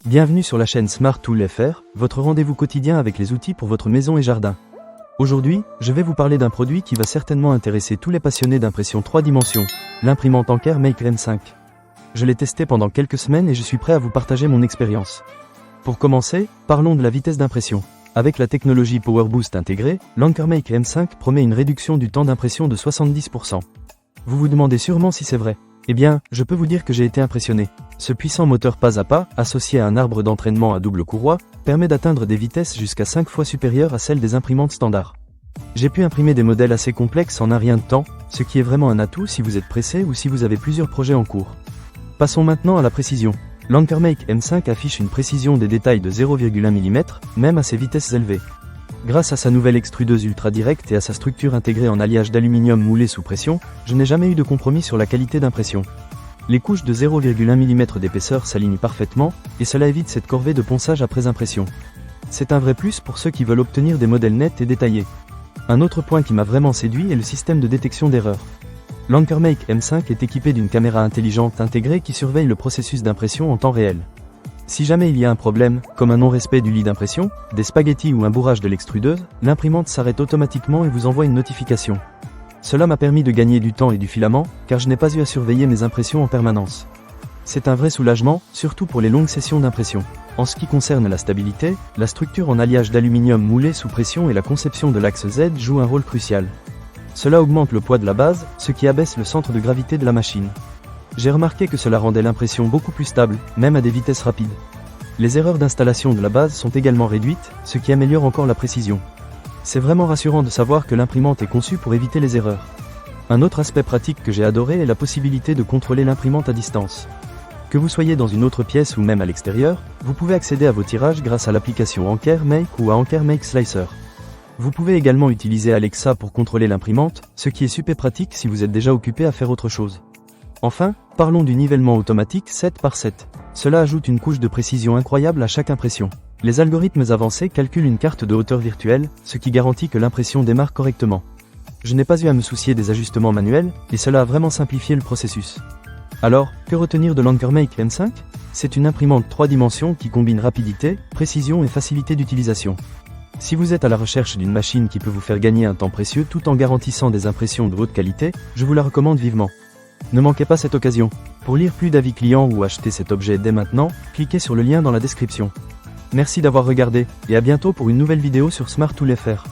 Bienvenue sur la chaîne Smart Tool FR, votre rendez-vous quotidien avec les outils pour votre maison et jardin. Aujourd'hui, je vais vous parler d'un produit qui va certainement intéresser tous les passionnés d'impression 3 dimensions, l'imprimante Anker Make M5. Je l'ai testé pendant quelques semaines et je suis prêt à vous partager mon expérience. Pour commencer, parlons de la vitesse d'impression. Avec la technologie Power Boost intégrée, l'Anker Make M5 promet une réduction du temps d'impression de 70%. Vous vous demandez sûrement si c'est vrai. Eh bien, je peux vous dire que j'ai été impressionné. Ce puissant moteur pas à pas, associé à un arbre d'entraînement à double courroie, permet d'atteindre des vitesses jusqu'à 5 fois supérieures à celles des imprimantes standards. J'ai pu imprimer des modèles assez complexes en un rien de temps, ce qui est vraiment un atout si vous êtes pressé ou si vous avez plusieurs projets en cours. Passons maintenant à la précision. L'Anker Make M5 affiche une précision des détails de 0,1 mm, même à ces vitesses élevées. Grâce à sa nouvelle extrudeuse ultra directe et à sa structure intégrée en alliage d'aluminium moulé sous pression, je n'ai jamais eu de compromis sur la qualité d'impression. Les couches de 0,1 mm d'épaisseur s'alignent parfaitement, et cela évite cette corvée de ponçage après impression. C'est un vrai plus pour ceux qui veulent obtenir des modèles nets et détaillés. Un autre point qui m'a vraiment séduit est le système de détection d'erreurs. L'Anker Make M5 est équipé d'une caméra intelligente intégrée qui surveille le processus d'impression en temps réel. Si jamais il y a un problème, comme un non-respect du lit d'impression, des spaghettis ou un bourrage de l'extrudeuse, l'imprimante s'arrête automatiquement et vous envoie une notification. Cela m'a permis de gagner du temps et du filament, car je n'ai pas eu à surveiller mes impressions en permanence. C'est un vrai soulagement, surtout pour les longues sessions d'impression. En ce qui concerne la stabilité, la structure en alliage d'aluminium moulé sous pression et la conception de l'axe Z jouent un rôle crucial. Cela augmente le poids de la base, ce qui abaisse le centre de gravité de la machine. J'ai remarqué que cela rendait l'impression beaucoup plus stable, même à des vitesses rapides. Les erreurs d'installation de la base sont également réduites, ce qui améliore encore la précision. C'est vraiment rassurant de savoir que l'imprimante est conçue pour éviter les erreurs. Un autre aspect pratique que j'ai adoré est la possibilité de contrôler l'imprimante à distance. Que vous soyez dans une autre pièce ou même à l'extérieur, vous pouvez accéder à vos tirages grâce à l'application Anker Make ou à Anker Make Slicer. Vous pouvez également utiliser Alexa pour contrôler l'imprimante, ce qui est super pratique si vous êtes déjà occupé à faire autre chose. Enfin, parlons du nivellement automatique 7 par 7. Cela ajoute une couche de précision incroyable à chaque impression. Les algorithmes avancés calculent une carte de hauteur virtuelle, ce qui garantit que l'impression démarre correctement. Je n'ai pas eu à me soucier des ajustements manuels, et cela a vraiment simplifié le processus. Alors, que retenir de l'Anker Make M5 ? C'est une imprimante 3 dimensions qui combine rapidité, précision et facilité d'utilisation. Si vous êtes à la recherche d'une machine qui peut vous faire gagner un temps précieux tout en garantissant des impressions de haute qualité, je vous la recommande vivement. Ne manquez pas cette occasion. Pour lire plus d'avis clients ou acheter cet objet dès maintenant, cliquez sur le lien dans la description. Merci d'avoir regardé, et à bientôt pour une nouvelle vidéo sur Smart Tool FR.